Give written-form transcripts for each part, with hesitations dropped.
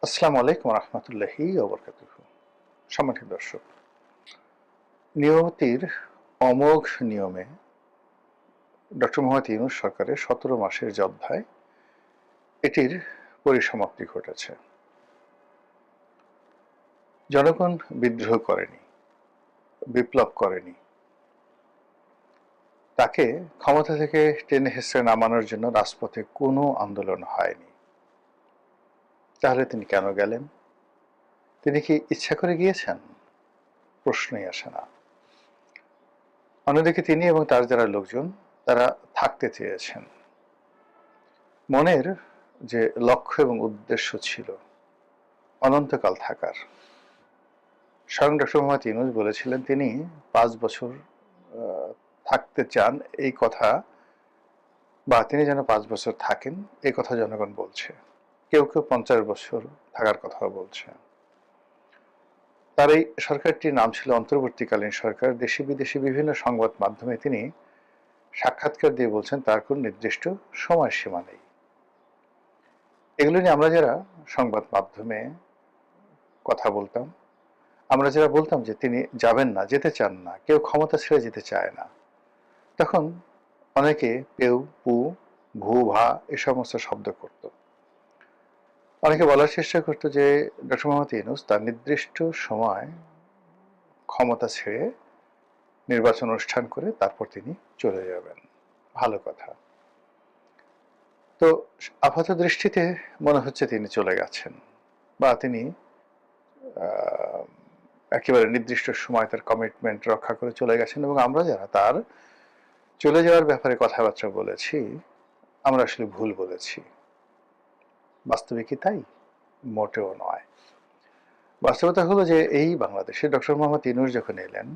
আসসালামু আলাইকুম রহমতুল্লাহি ওয়া বারাকাতুহু। সম্মানিত দর্শক, নিয়তির অমোঘ নিয়মে ডক্টর মোহাম্মদ ইউনূস সরকারের ১৭ মাসের যে অধ্যায়, এটির পরিসমাপ্তি ঘটেছে। জনগণ বিদ্রোহ করেনি, বিপ্লব করেনি, তাকে ক্ষমতা থেকে টেনে হেঁচড়ে নামানোর জন্য রাজপথে কোনো আন্দোলন হয়নি। তাহলে তিনি কেন গেলেন? তিনি কি ইচ্ছা করে গিয়েছেন? প্রশ্নই আসে না। অন্যদিকে তিনি এবং তার যারা লোকজন, তারা থাকতে চেয়েছেন। মনের যে লক্ষ্য এবং উদ্দেশ্য ছিল অনন্তকাল থাকার, স্বয়ং ডক্টর মোহাম্মদ ইউনূস বলেছিলেন তিনি ৫ বছর থাকতে চান, এই কথা, বা তিনি যেন ৫ বছর থাকেন এই কথা জনগণ বলছে। কেউ কেউ ৫০ বছর থাকার কথাও বলছে। তার এই সরকারটির নাম ছিল অন্তর্বর্তীকালীন সরকার। দেশি বিদেশি বিভিন্ন সংবাদ মাধ্যমে তিনি সাক্ষাৎকার দিয়ে বলছেন তার কোন নির্দিষ্ট সময়সীমা নেই। এগুলো নিয়ে আমরা যারা সংবাদ মাধ্যমে কথা বলতাম, আমরা যারা বলতাম যে তিনি যাবেন না, যেতে চান না, কেউ ক্ষমতা ছেড়ে যেতে চায় না, তখন অনেকে পেউ, পু, ভু, ভা এ সমস্ত শব্দ করত। অনেকে বলার চেষ্টা করত যে ডক্টর মোহাম্মদ ইউনূস তার নির্দিষ্ট সময় ক্ষমতা ছেড়ে নির্বাচন অনুষ্ঠান করে তারপর তিনি চলে যাবেন। ভালো কথা। তো আপাত দৃষ্টিতে মনে হচ্ছে তিনি চলে গেছেন, বা তিনি একেবারে নির্দিষ্ট সময় তার কমিটমেন্ট রক্ষা করে চলে গেছেন, এবং আমরা যারা তার চলে যাওয়ার ব্যাপারে কথাবার্তা বলেছি, আমরা আসলে ভুল বলেছি। বাস্তবে কি তাই? মোটেও নয়। বাস্তবতা হলো যে এই বাংলাদেশে ডক্টর মোহাম্মদ ইউনূস যখন এলেন,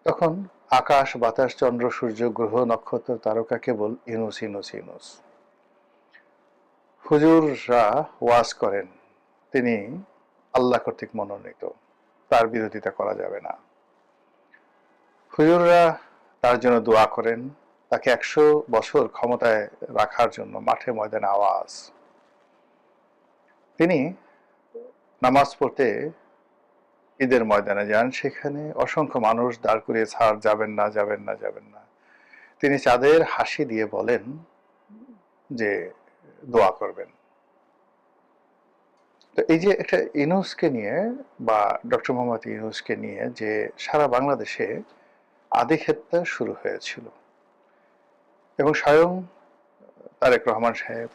তখন আকাশ, বাতাস, চন্দ্র, সূর্য, গ্রহ, নক্ষত্র, তারকা কেবল ইউনূস, ইউনূস, ইউনূস। হুজুররা ওয়াজ করেন তিনি আল্লাহ কর্তৃক মনোনীত, তার বিরোধিতা করা যাবে না। হুজুররা তার জন্য দোয়া করেন, তাকে ১০০ বছর ক্ষমতায় রাখার জন্য মাঠে ময়দানে আওয়াজ। তিনি নামাজ পড়তে ঈদের ময়দানে যান, সেখানে অসংখ্য মানুষ দাঁড় করিয়ে ছাড়, যাবেন না, যাবেন না, যাবেন না। তিনি চাঁদের হাসি দিয়ে বলেন যে দোয়া করবেন। তো এই যে একটা ইউনূসকে নিয়ে, বা ডক্টর মোহাম্মদ ইউনূসকে নিয়ে যে সারা বাংলাদেশে আধিক্ষেত্তা শুরু হয়েছিল, এবং স্বয়ং তারেক রহমান সাহেব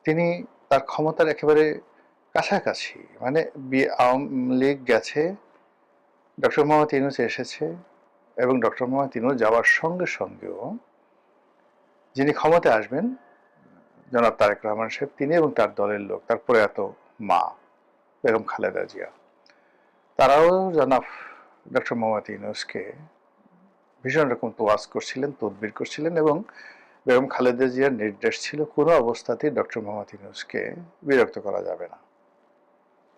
তিনি তার ক্ষমতার একেবারে কাছাকাছি, মানে আওয়ামী লীগ গেছে, ডক্টর মোহাম্মদ ইউনূস এসেছে, এবং ডক্টর মোহাম্মদ ইউনূস যাওয়ার সঙ্গে সঙ্গেও যিনি ক্ষমতায় আসবেন জনাব তারেক রহমান সাহেব, তিনি এবং তার দলের লোক, তার প্রয়াত মা বেগম খালেদা জিয়া, তারাও জনাব ডক্টর মোহাম্মদ ইউনূসকে ভীষণ রকম তোয়াজ করছিলেন, তদবির করছিলেন, এবং বেগম খালেদা জিয়ার নির্দেশ ছিল কোনো অবস্থাতেই ডক্টর মোহাম্মদ ইউনূসকে বিরক্ত করা যাবে না।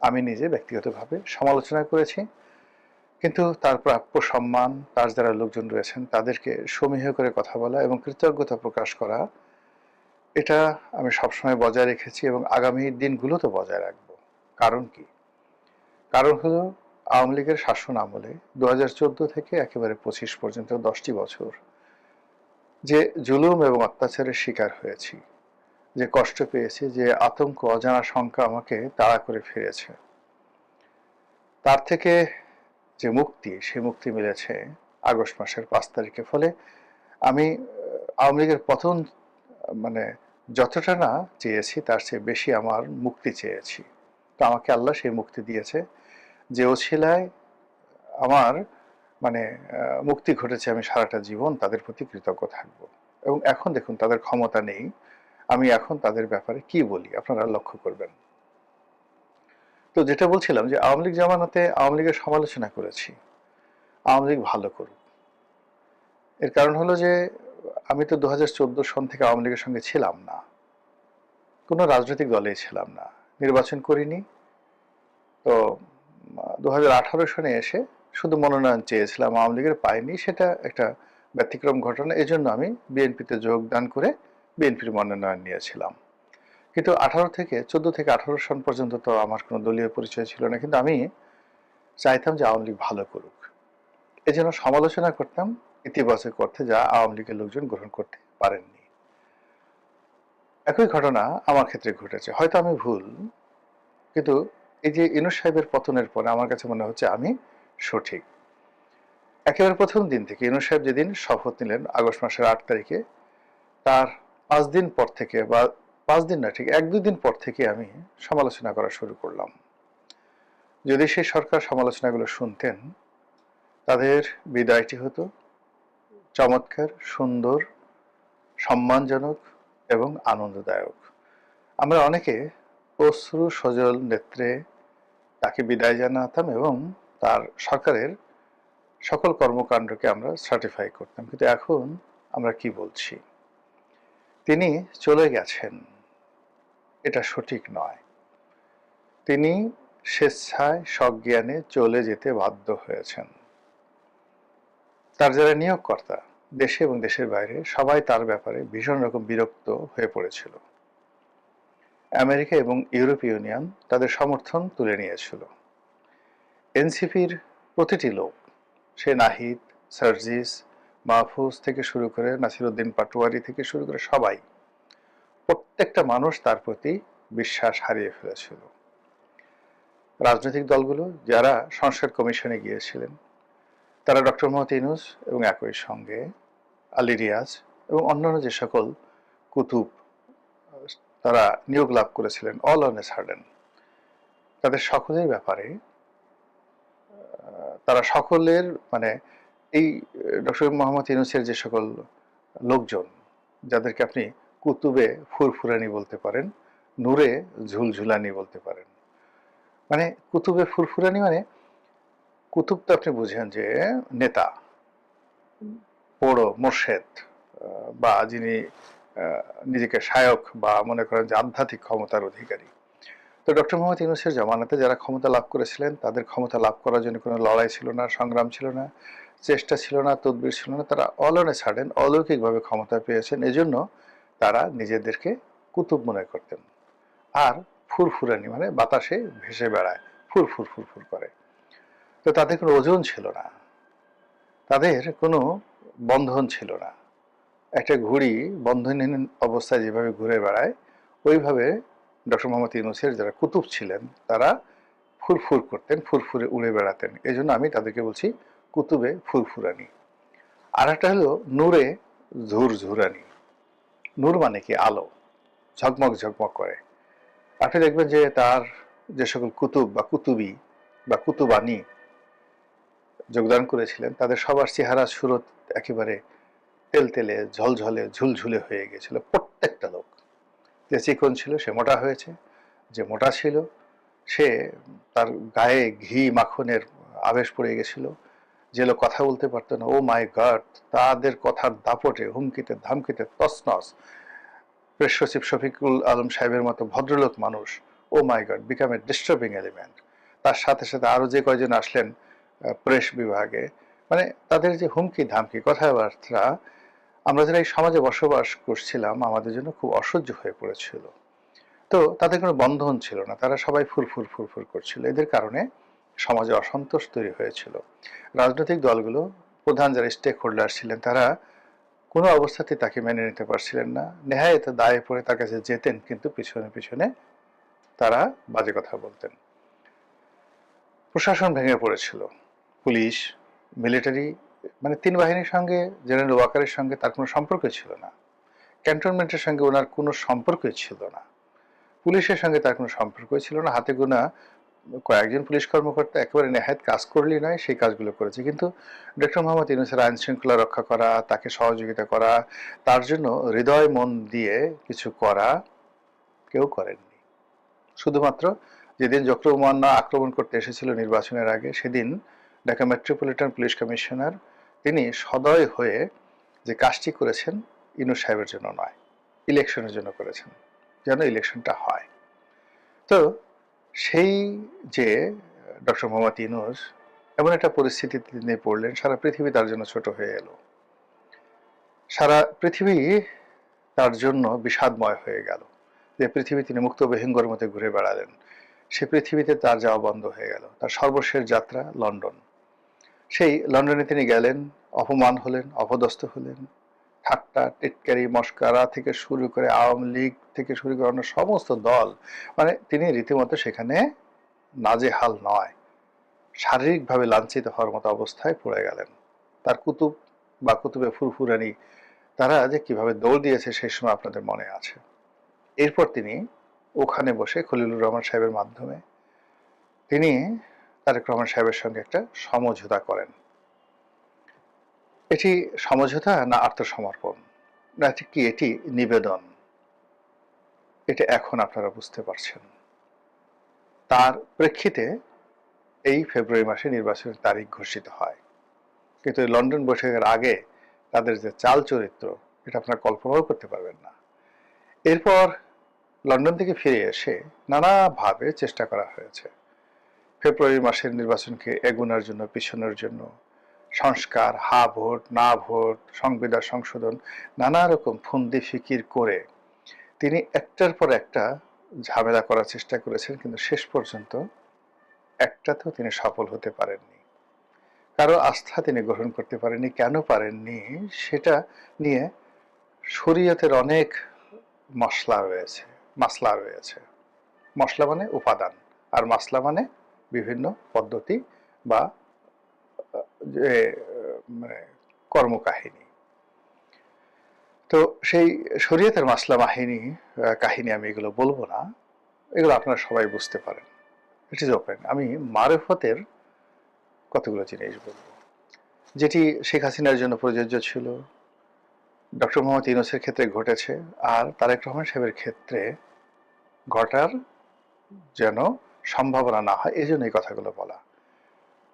আমি নিজে ব্যক্তিগতভাবে সমালোচনা করেছি, কিন্তু তার প্রাপ্য সম্মান, তার যারা লোকজন রয়েছেন তাদেরকে সমীহ করে কথা বলা এবং কৃতজ্ঞতা প্রকাশ করা, এটা আমি সবসময় বজায় রেখেছি এবং আগামী দিনগুলোতে বজায় রাখবো। কারণ কি? কারণ হলো আওয়ামী লীগের শাসন আমলে ২০১৪ থেকে একেবারে ২৫ পর্যন্ত ১০টি বছর যে জুলুম এবং অত্যাচারের শিকার হয়েছি, যে কষ্ট পেয়েছি, যে আতঙ্ক, অজানা শঙ্কা আমাকে তাড়া করে ফিরেছে, তার থেকে যে মুক্তি, সে মুক্তি মিলেছে আগস্ট মাসের ৫ তারিখে। ফলে আমি আওয়ামী লীগের পতন, মানে যতটা না চেয়েছি তার চেয়ে বেশি আমার মুক্তি চেয়েছি। তো আমাকে আল্লাহ সেই মুক্তি দিয়েছে, যে ওছিলায় আমার মানে মুক্তি ঘটেছে। আমি সারাটা জীবন তাদের প্রতি কৃতজ্ঞ থাকব। এবং এখন দেখুন তাদের ক্ষমতা নেই, আমি এখন তাদের ব্যাপারে কি বলি আপনারা লক্ষ্য করবেন। তো যেটা বলছিলাম যে আওয়ামী লীগ জামানাতে আওয়ামী লীগের সমালোচনা করেছি, আওয়ামী লীগ ভালো করুক। এর কারণ হলো যে আমি তো ২০১৪ সন থেকে আওয়ামী লীগের সঙ্গে ছিলাম না, কোনো রাজনৈতিক দলেই ছিলাম না, নির্বাচন করিনি। তো ২০১৮ সনে এসে শুধু মনোনয়ন চেয়েছিলাম, আওয়ামী লীগের পাইনি, সেটা একটা ব্যতিক্রম ঘটনা। এজন্য আমি বিএনপিতে যোগদান করে বিএনপির মনোনয়ন নিয়েছিলাম। কিন্তু 14 থেকে 18 সন পর্যন্ত তো আমার কোনো দলীয় পরিচয় ছিল না, কিন্তু আমি চাইতাম যে আওয়ামী লীগ ভালো করুক। এই জন্য সমালোচনা করতাম ইতিবাচক অর্থে, যা আওয়ামী লীগের লোকজন গ্রহণ করতে পারেননি। একই ঘটনা আমার ক্ষেত্রে ঘটেছে, হয়তো আমি ভুল, কিন্তু এই যে ইউনূস সাহেবের পতনের পরে আমার কাছে মনে হচ্ছে আমি সঠিক। একেবারে প্রথম দিন থেকে ইউনূস সাহেব যেদিন শপথ নিলেন আগস্ট মাসের 8 তারিখে, তার 5 দিন পর থেকে, বা 5 দিন না, ঠিক 1-2 দিন পর থেকে আমি সমালোচনা করা শুরু করলাম। যদি সেই সরকার সমালোচনাগুলো শুনতেন, তাদের বিদায়টি হতো চমৎকার, সুন্দর, সম্মানজনক এবং আনন্দদায়ক। আমরা অনেকে অশ্রু সজল নেত্রে তাকে বিদায় জানাতাম এবং তার সরকারের সকল কর্মকাণ্ডকে আমরা সার্টিফাই করতাম। কিন্তু এখন আমরা কি বলছি? তিনি চলে গেছেন, এটা সঠিক নয়। তিনি স্বেচ্ছায় সজ্ঞানে চলে যেতে বাধ্য হয়েছেন। তার যারা নিয়োগকর্তা দেশে এবং দেশের বাইরে, সবাই তার ব্যাপারে ভীষণ রকম বিরক্ত হয়ে পড়েছিল। আমেরিকা এবং ইউরোপীয় ইউনিয়ন তাদের সমর্থন তুলে নিয়েছিল। এনসিপির প্রতিটি লোক, সে নাহিদ, সার্জিস, মাহফুজ থেকে শুরু করে নাসিরউদ্দিন পাটোয়ারি থেকে শুরু করে সবাই, প্রত্যেকটা মানুষ তার প্রতি বিশ্বাস হারিয়ে ফেলেছিল। রাজনৈতিক দলগুলো যারা সংস্কার কমিশনে গিয়েছিলেন, তারা ডক্টর মোহাম্মদ ইউনূস এবং একই সঙ্গে আলী রিয়াজ এবং অন্যান্য যে সকল কুতুব তারা নিয়োগ লাভ করেছিলেন, অল অন এ সাডেন, তাদের সকলের ব্যাপারে তারা সকলের মানে এই ডক্টর মোহাম্মদ ইউনূসের যে সকল লোকজন, যাদেরকে আপনি কুতুবে ফুরফুরানি বলতে পারেন, নূরে ঝুলঝুলানি বলতে পারেন, মানে কুতুবে ফুরফুরানি মানে কুতুব তো আপনি বুঝেন যে নেতা, বড় মোর্শেদ, বা যিনি নিজেকে শায়ক বা মনে করেন যে আধ্যাত্মিক ক্ষমতার অধিকারী। তো ডক্টর মোহাম্মদ ইউনূসের জামানাতে যারা ক্ষমতা লাভ করেছিলেন, তাদের ক্ষমতা লাভ করার জন্য কোনো লড়াই ছিল না, সংগ্রাম ছিল না, চেষ্টা ছিল না, তদবির ছিল না। তারা অল অন এ সাডেন অলৌকিকভাবে ক্ষমতা পেয়েছেন, এজন্য তারা নিজেদেরকে কুতুব মনে করতেন। আর ফুরফুরানি মানে বাতাসে ভেসে বেড়ায়, ফুরফুর ফুরফুর করে। তো তাদের কোনো ওজন ছিল না, তাদের কোনো বন্ধন ছিল না। একটা ঘুড়ি বন্ধনহীন অবস্থায় যেভাবে ঘুরে বেড়ায়, ওইভাবে ডক্টর মোহাম্মদ ইউনূসের যারা কুতুব ছিলেন, তারা ফুরফুর করতেন, ফুরফুরে উড়ে বেড়াতেন। এই জন্য আমি তাদেরকে বলছি কুতুবে ফুরফুরানি। আর একটা হলো নূরে ঝুরঝুরানি। নূর মানে কি? আলো, ঝকমক ঝকমক করে। আপনি দেখবেন যে তার যে সকল কুতুব বা কুতুবি বা কুতুবানি যোগদান করেছিলেন, তাদের সবার চেহারা সুরত একেবারে তেলতেলে, ঝলঝলে, ঝুলঝুলে হয়ে গেছিল। প্রত্যেকটা লোক, যে চিকন ছিল সে মোটা হয়েছে, যে মোটা ছিল সে তার গায়ে ঘি মাখনের আবেশ পড়ে গেছিল, যে লোক কথা বলতে পারতো না, ও মাই গড, তাদের কথার দাপটে, হুমকিতে ধামকিতে তছনছ। প্রেস সচিব শফিকুল আলম সাহেবের মতো ভদ্রলোক মানুষ, oh my god, become a disturbing element. তার সাথে সাথে আরো যে কয়জন আসলেন প্রেস বিভাগে, মানে তাদের যে হুমকি ধামকি কথাবার্তা, আমরা যারা এই সমাজে বসবাস করছিলাম আমাদের জন্য খুব অসহ্য হয়ে পড়েছিল। তো তাদের কোনো বন্ধন ছিল না, তারা সবাই ফুরফুর ফুরফুর করছিল। এদের কারণে সমাজে অসন্তোষ তৈরি হয়েছিল। রাজনৈতিক দলগুলো, প্রধান যারা স্টেক হোল্ডার ছিলেন, তারা কোনো অবস্থাতে তাকে মেনে নিতে পারছিলেন না। নেহায়েত দায়ে পড়ে তার কাছে যেতেন, কিন্তু পিছনে পিছনে তারা বাজে কথা বলতেন। প্রশাসন ভেঙে পড়েছিল। পুলিশ, মিলিটারি, মানে 3 বাহিনীর সঙ্গে জেনারেল ওয়াকারের সঙ্গে তার কোনো সম্পর্ক ছিল না। ক্যান্টনমেন্টের সঙ্গে ওনার কোনো সম্পর্কই ছিল না। পুলিশের সঙ্গে তার কোনো সম্পর্কই ছিল না। হাতে গোনা কয়েকজন পুলিশ কর্মকর্তা একেবারে নেহায়েত কাজ করলেই নয়, সেই কাজগুলো করেছে। কিন্তু ডক্টর মোহাম্মদ ইউনূসের আইন শৃঙ্খলা রক্ষা করা, তাকে সহযোগিতা করা, তার জন্য হৃদয় মন দিয়ে কিছু করা কেউ করেননি। শুধুমাত্র যেদিন জকরুমান্না আক্রমণ করতে এসেছিল নির্বাচনের আগে, সেদিন ঢাকা মেট্রোপলিটন পুলিশ কমিশনার তিনি সদয় হয়ে যে কাজটি করেছেন, ইউনূস সাহেবের জন্য নয়, ইলেকশনের জন্য করেছেন, যেন ইলেকশনটা হয়। তো সেই যে ডক্টর মোহাম্মদ ইউনূস এমন একটা পরিস্থিতিতে তিনি পড়লেন, সারা পৃথিবী তার জন্য ছোট হয়ে এলো, সারা পৃথিবী তার জন্য বিষাদময় হয়ে গেল। যে পৃথিবী তিনি মুক্ত বিহঙ্গর মতো ঘুরে বেড়ালেন, সে পৃথিবীতে তার যাওয়া বন্ধ হয়ে গেল। তার সর্বশেষ যাত্রা লন্ডন। সেই লন্ডনে তিনি গেলেন, অপমান হলেন, অপদস্থ হলেন, ঠাট্টা টিটকারি মস্কারা থেকে শুরু করে আওয়ামী লীগ থেকে শুরু করে অন্য সমস্ত দল, মানে তিনি রীতিমতো সেখানে নাজেহাল নয়, শারীরিকভাবে লাঞ্ছিত হওয়ার মতো অবস্থায় পড়ে গেলেন। তার কুতুব বা কুতুবে ফুরফুরানি তারা যে কিভাবে দৌড় দিয়েছে সেই সময় আপনাদের মনে আছে। এরপর তিনি ওখানে বসে খলিলুর রহমান সাহেবের মাধ্যমে তিনি তারেক রহমান সাহেবের সঙ্গে একটা সমঝোতা করেন। এটি সমঝোতা না আত্মসমর্পণ, না কি এটি নিবেদন, এটা এখন আপনারা বুঝতে পারছেন। তার প্রেক্ষিতে এই ফেব্রুয়ারি মাসে নির্বাচনের তারিখ ঘোষিত হয়। কিন্তু লন্ডন বৈঠকের আগে তাদের যে চাল চরিত্র, এটা আপনারা কল্পনাও করতে পারবেন না। এরপর লন্ডন থেকে ফিরে এসে নানাভাবে চেষ্টা করা হয়েছে ফেব্রুয়ারি মাসের নির্বাচনকে এগোনোর জন্য, পিছনের জন্য, সংস্কার, হা ভোট না ভোট, সংবিধান সংশোধন, নানা রকম ফন্দি ফিকির করে তিনি একটার পর একটা ঝামেলা করার চেষ্টা করেছেন, কিন্তু শেষ পর্যন্ত একটাতেও তিনি সফল হতে পারেননি। কারো আস্থা তিনি গ্রহণ করতে পারেননি। কেন পারেননি সেটা নিয়ে শরীয়তের অনেক মাসলা রয়েছে। মশলা মানে উপাদান, আর মাসলা মানে বিভিন্ন পদ্ধতি বা যে মানে কর্মকাহিনী। তো সেই শরীয়তের মাসলা কাহিনী আমি এগুলো বলবো না, এগুলো আপনারা সবাই বুঝতে পারেন। It is open. আমি মারেফতের কতগুলো জিনিস বলবো, যেটি শেখ হাসিনার জন্য প্রযোজ্য ছিল, ডক্টর মোহাম্মদ ইউনূসের ক্ষেত্রে ঘটেছে, আর তারেক রহমান সাহেবের ক্ষেত্রে ঘটার যেন সম্ভাবনা না হয়, এই জন্য এই কথাগুলো বলা।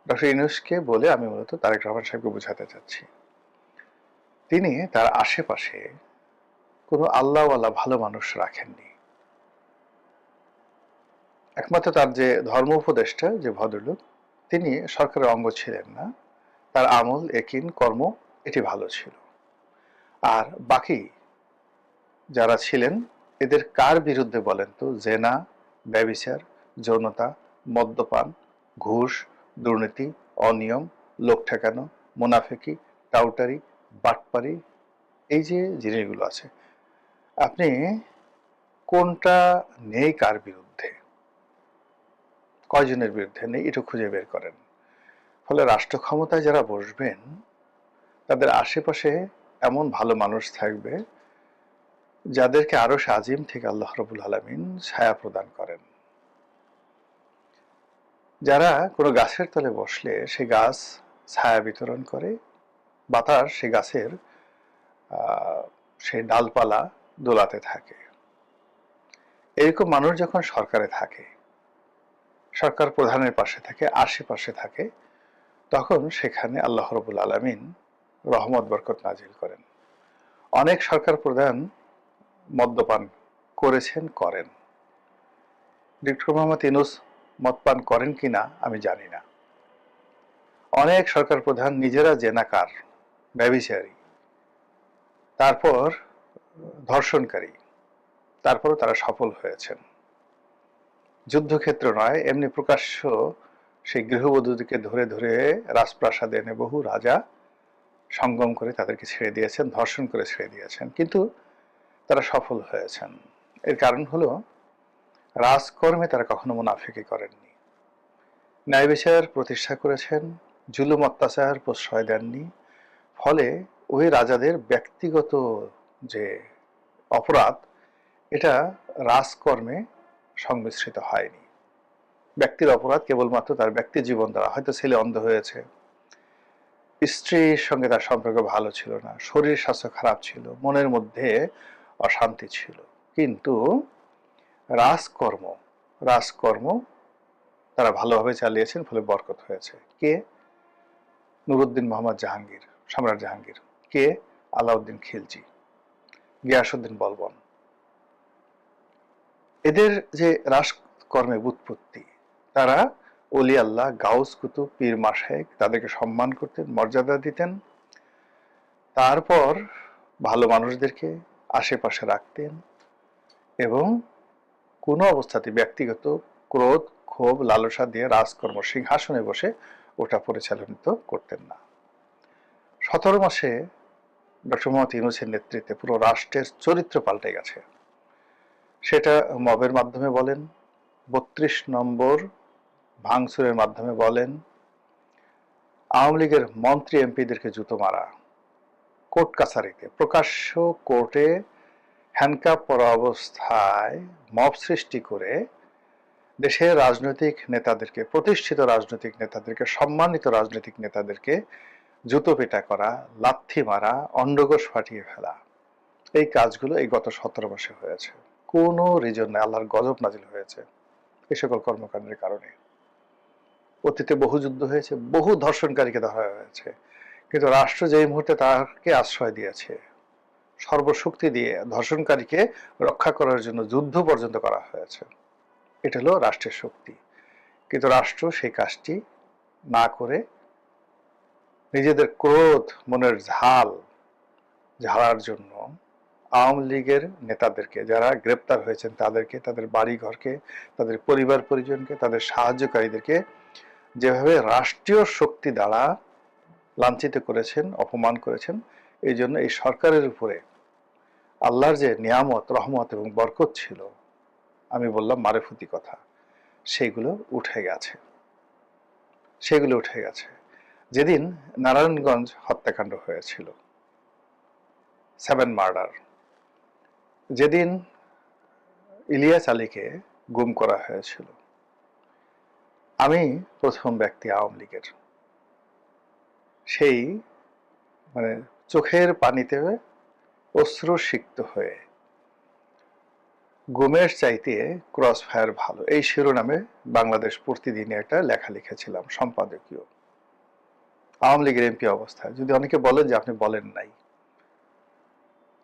ডক্টর ইউনূসকে বলে আমি মূলত তারেক রহমান সাহেবকে বোঝাতে চাচ্ছি, তিনি তার আশেপাশে কোনো আল্লাহওয়ালা ভালো মানুষ রাখেননি। একমাত্র তার যে ধর্ম উপদেষ্টা, যে ভদ্রলোক, তিনি সরকারের অঙ্গ ছিলেন না, তার আমল একিন কর্ম এটি ভালো ছিল। আর বাকি যারা ছিলেন এদের কার বিরুদ্ধে বলেন তো? জেনা, ব্যভিচার, যৌনতা, মদ্যপান, ঘুষ, দুর্নীতি, অনিয়ম, লোক ঠেকানো, মুনাফিকি, টাউটারি, বাটপারি, এই যে জিনিসগুলো আছে, আপনি কোনটা নেই কার বিরুদ্ধে, কয়জনের বিরুদ্ধে নেই, এটা খুঁজে বের করেন। ফলে রাষ্ট্র ক্ষমতায় যারা বসবেন তাদের আশেপাশে এমন ভালো মানুষ থাকবে যাদেরকে আরশ আজিম থেকে আল্লাহ রাব্বুল আলামিন ছায়া প্রদান করেন। যারা কোনো গাছের তলে বসলে সে গাছ ছায়া বিতরণ করে, বাতাস সে গাছের সেই ডালপালা দোলাতে থাকে। এরকম মানুষ যখন সরকারে থাকে, সরকার প্রধানের পাশে থাকে, আশেপাশে থাকে, তখন সেখানে আল্লাহ রাব্বুল আলামিন রহমত বরকত নাজিল করেন। অনেক সরকার প্রধান মদ্যপান করেছেন, করেন। ডক্টর মোহাম্মদ ইউনূস মদপান করেন কিনা আমি জানি না। অনেক সরকার প্রধান নিজেরা জেনাকার, ব্যভিচারী, তারপর ধর্ষণকারী, তারপরও তারা সফল হয়েছেন। যুদ্ধক্ষেত্র নয়, এমনি প্রকাশ্য সেই গৃহবধূকে ধরে ধরে রাজপ্রাসাদে এনে বহু রাজা সঙ্গম করে তাদেরকে ছেড়ে দিয়েছেন, ধর্ষণ করে ছেড়ে দিয়েছেন, কিন্তু তারা সফল হয়েছেন। এর কারণ হলো রাজকর্মে তারা কখনো মুনাফিকি করেননি, ন্যায় বিচার প্রতিষ্ঠা করেছেন, জুলুম অত্যাচার প্রশ্রয় দেননি। ফলে ওই রাজাদের ব্যক্তিগত যে অপরাধ, এটা রাজকর্মে সংমিশ্রিত হয়নি। ব্যক্তির অপরাধ কেবলমাত্র তার ব্যক্তি জীবন দ্বারা, হয়তো ছেলে অন্ধ হয়েছে, স্ত্রীর সঙ্গে তার সম্পর্ক ভালো ছিল না, শরীর স্বাস্থ্য খারাপ ছিল, মনের মধ্যে অশান্তি ছিল, কিন্তু রাজকর্ম তারা ভালোভাবে চালিয়েছেন, ফলে বরকত হয়েছে। কে? নুরুদ্দিন মোহাম্মদ জাহাঙ্গীর, সম্রাট জাহাঙ্গীর। কে? আলাউদ্দিন খিলজি, গিয়াসউদ্দিন বলবন। এদের যে রাজকর্মে ব্যুৎপত্তি, তারা অলি আল্লাহ, গাউস কুতুব, পীর মাশায়েখ, তাদেরকে সম্মান করতেন, মর্যাদা দিতেন। তারপর ভালো মানুষদেরকে আশেপাশে রাখতেন এবং কোনো অবস্থাতে ব্যক্তিগত ক্রোধ, ক্ষোভ, লালসা দিয়ে রাজকর্ম সিংহাসনে বসে ওটা পরিচালিত করতেন না। 17 মাসে ডক্টর মোহাম্মদ ইউনূসের নেতৃত্বে পুরো রাষ্ট্রের চরিত্র পাল্টে গেছে। সেটা মবের মাধ্যমে বলেন, 32 নম্বর ভাঙচুরের মাধ্যমে বলেন, আওয়ামী লীগের মন্ত্রী এমপিদেরকে জুতো মারা, কোর্ট কাছারিতে প্রকাশ্য কোর্টে হ্যান্ডকাপ পরা অবস্থায় মব সৃষ্টি করে দেশের রাজনৈতিক নেতাদেরকে, প্রতিষ্ঠিত রাজনৈতিক নেতাদেরকে, সম্মানিত রাজনৈতিক নেতাদেরকে জুতো পেটা করা, লাথি মারা, অন্ডকোষ ফাটিয়ে ফেলা, এই কাজগুলো এই গত 17 মাসে হয়েছে। কোনো রিজন নেই, আল্লাহর গজব নাজিল হয়েছে এই সকল কর্মকাণ্ডের কারণে। অতীতে বহু যুদ্ধ হয়েছে, বহু ধর্ষণকারীকে ধরা হয়েছে, কিন্তু রাষ্ট্র যেই মুহূর্তে তাকে আশ্রয় দিয়েছে, সর্বশক্তি দিয়ে ধর্ষণকারীকে রক্ষা করার জন্য যুদ্ধ পর্যন্ত করা হয়েছে। এটা হলো রাষ্ট্রের শক্তি। কিন্তু রাষ্ট্র সেই কাজটি না করে নিজেদের ক্রোধ, মনের ঝাল ঝাড়ার জন্য আওয়ামী লীগের নেতাদেরকে, যারা গ্রেপ্তার হয়েছেন তাদেরকে, তাদের বাড়ি ঘরকে, তাদের পরিবার পরিজনকে, তাদের সাহায্যকারীদেরকে যেভাবে রাষ্ট্রীয় শক্তি দ্বারা লাঞ্ছিত করেছেন, অপমান করেছেন, এই জন্য এই সরকারের উপরে আল্লাহর যে নিয়ামত, রহমত এবং বরকত ছিল, আমি বললাম মারেফতি কথা, সেগুলো উঠে গেছে। সেগুলো উঠে গেছে। যেদিন নারায়ণগঞ্জ হত্যাকাণ্ড হয়েছিল, 7 মার্ডার, যেদিন ইলিয়াস আলীকে গুম করা হয়েছিল, আমি প্রথম ব্যক্তি আওয়ামী লীগের সেই চোখের পানিতে অশ্রুসিক্ত হয়ে গুমের চাইতে ক্রস ফায়ার ভালো, এই শিরোনামে বাংলাদেশ প্রতিদিনে একটা লেখা লিখেছিলাম সম্পাদকীয়, আওয়ামী লীগের এমপি অবস্থায়। যদি অনেকে বলেন যে আপনি বলেন নাই,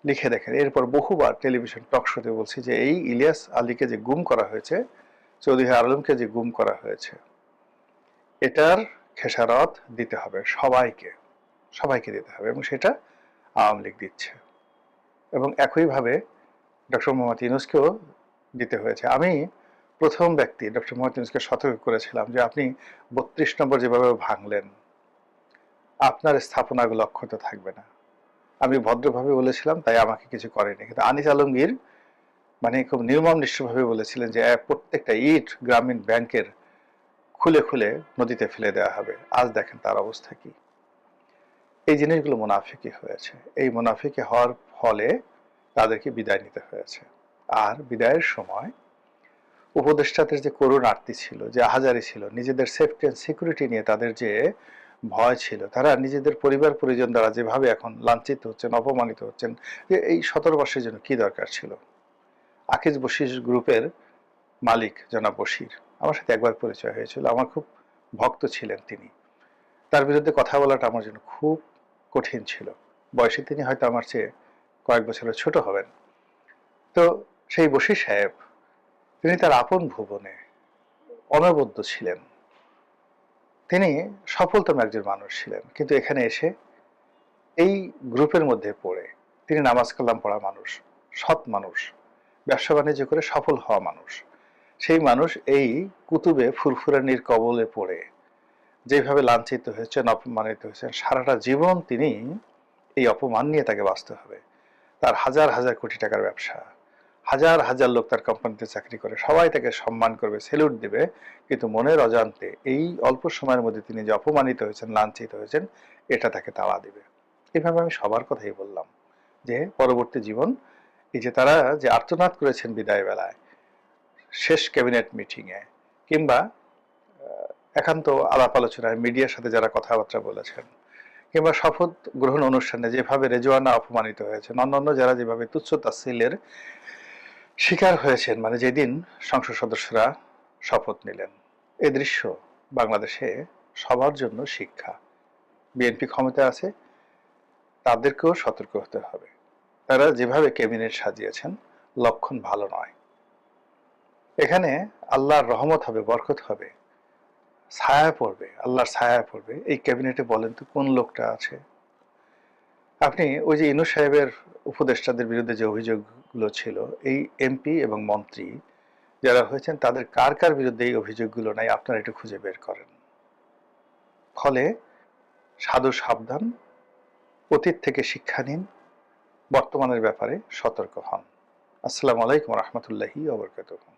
লিখে দেখেন। এরপর বহুবার টেলিভিশন টক শোতে বলছি যে এই ইলিয়াস আলীকে যে গুম করা হয়েছে, চৌধুরী আলমকে যে গুম করা হয়েছে, এটার খেসারত দিতে হবে সবাইকে, সবাইকে দিতে হবে, এবং সেটা আওয়ামী লীগ দিচ্ছে। এবং একইভাবে ডক্টর মোহাম্মদ ইউনূসকেও দিতে হয়েছে। আমি প্রথম ব্যক্তি ডক্টর মোহাম্মদ ইউনূসকে সতর্ক করেছিলাম যে আপনি 32 নম্বর যেভাবে ভাঙলেন, আপনার স্থাপনাগুলো অক্ষত থাকবে না। আমি ভদ্রভাবে বলেছিলাম, তাই আমাকে কিছু করেনি। কিন্তু আনিস আলমগীর খুব নির্মম নিষ্ঠুরভাবে বলেছিলেন যে প্রত্যেকটা ইট গ্রামীণ ব্যাংকের খুলে খুলে নদীতে ফেলে দেওয়া হবে। আজ দেখেন তার অবস্থা কি। এই জিনিসগুলো মুনাফিকি হয়েছে। এই মুনাফিকি হওয়ার ফলে তাদেরকে বিদায় নিতে হয়েছে। আর বিদায়ের সময় উপদেষ্টাদের যে করুণ আরতি ছিল, যে আহাজারি ছিল, নিজেদের সেফটি অ্যান্ড সিকিউরিটি নিয়ে তাদের যে ভয় ছিল, তারা নিজেদের পরিবার পরিজন দ্বারা যেভাবে এখন লাঞ্ছিত হচ্ছেন, অপমানিত হচ্ছেন, যে এই 17 বর্ষের জন্য কি দরকার ছিল। আকিজ বশির গ্রুপের মালিক জনাব বশির, আমার সাথে একবার পরিচয় হয়েছিল, আমার খুব ভক্ত ছিলেন তিনি। তার বিরুদ্ধে কথা বলাটা আমার জন্য খুব কঠিন ছিল। বয়সে তিনি হয়তো আমার চেয়ে কয়েক বছরের ছোট হবেন। তো সেই বশির সাহেব, তিনি তার আপন ভুবনে অনবদ্য ছিলেন। তিনি সফলতম একজন মানুষ ছিলেন, কিন্তু এখানে এসে এই গ্রুপের মধ্যে পড়ে, তিনি নামাজ কালাম পড়া মানুষ, সৎ মানুষ, ব্যবসা বাণিজ্য করে সফল হওয়া মানুষ, সেই মানুষ এই কুতুবে ফুরফুরানির কবলে পড়ে যেভাবে লাঞ্ছিত হয়েছেন, অপমানিত হয়েছেন, সারাটা জীবন তিনি এই অপমান নিয়ে তাকে বাঁচতে হবে। তার হাজার হাজার কোটি টাকার ব্যবসা, হাজার হাজার লোক তার কোম্পানিতে চাকরি করে, সবাই তাকে সম্মান করবে, সেলুট দেবে, কিন্তু মনের অজান্তে এই অল্প সময়ের মধ্যে তিনি যে অপমানিত হয়েছেন, লাঞ্ছিত হয়েছেন, এটা তাকে তাড়া দিবে। এভাবে আমি সবার কথাই বললাম যে পরবর্তী জীবন, এই যে তারা যে আর্তনাদ করেছেন বিদায় বেলায়, শেষ ক্যাবিনেট মিটিংয়ে, কিংবা একান্ত আলাপ আলোচনায় মিডিয়ার সাথে যারা কথাবার্তা বলেছেন, কিংবা শপথ গ্রহণ অনুষ্ঠানে যেভাবে রেজওয়ানা অপমানিত হয়েছেন, অন্যান্য যারা যেভাবে তুচ্ছ তাচ্ছিল্যের শিকার হয়েছেন, যেদিন সংসদ সদস্যরা শপথ নিলেন, এই দৃশ্য বাংলাদেশে সবার জন্য শিক্ষা। বিএনপি ক্ষমতা আছে, তাদেরকেও সতর্ক হতে হবে। তারা যেভাবে ক্যাবিনেট সাজিয়েছেন, লক্ষণ ভালো নয়। এখানে আল্লাহর রহমত হবে, বরকত হবে, ছায়া পড়বে, আল্লাহর ছায়া পড়বে। এই ক্যাবিনেটে বলেন তো কোন লোকটা আছে? আপনি ওই যে ইনু সাহেবের উপদেষ্টাদের বিরুদ্ধে যে অভিযোগগুলো ছিল, এই এমপি এবং মন্ত্রী যারা হয়েছেন তাদের কার কার বিরুদ্ধে এই অভিযোগগুলো নাই আপনারা একটু খুঁজে বের করেন। ফলে সাধু সাবধান, অতীত থেকে শিক্ষা নিন, বর্তমানের ব্যাপারে সতর্ক হন। আসসালামু আলাইকুম ওয়া রাহমাতুল্লাহি ওয়া বারাকাতুহু।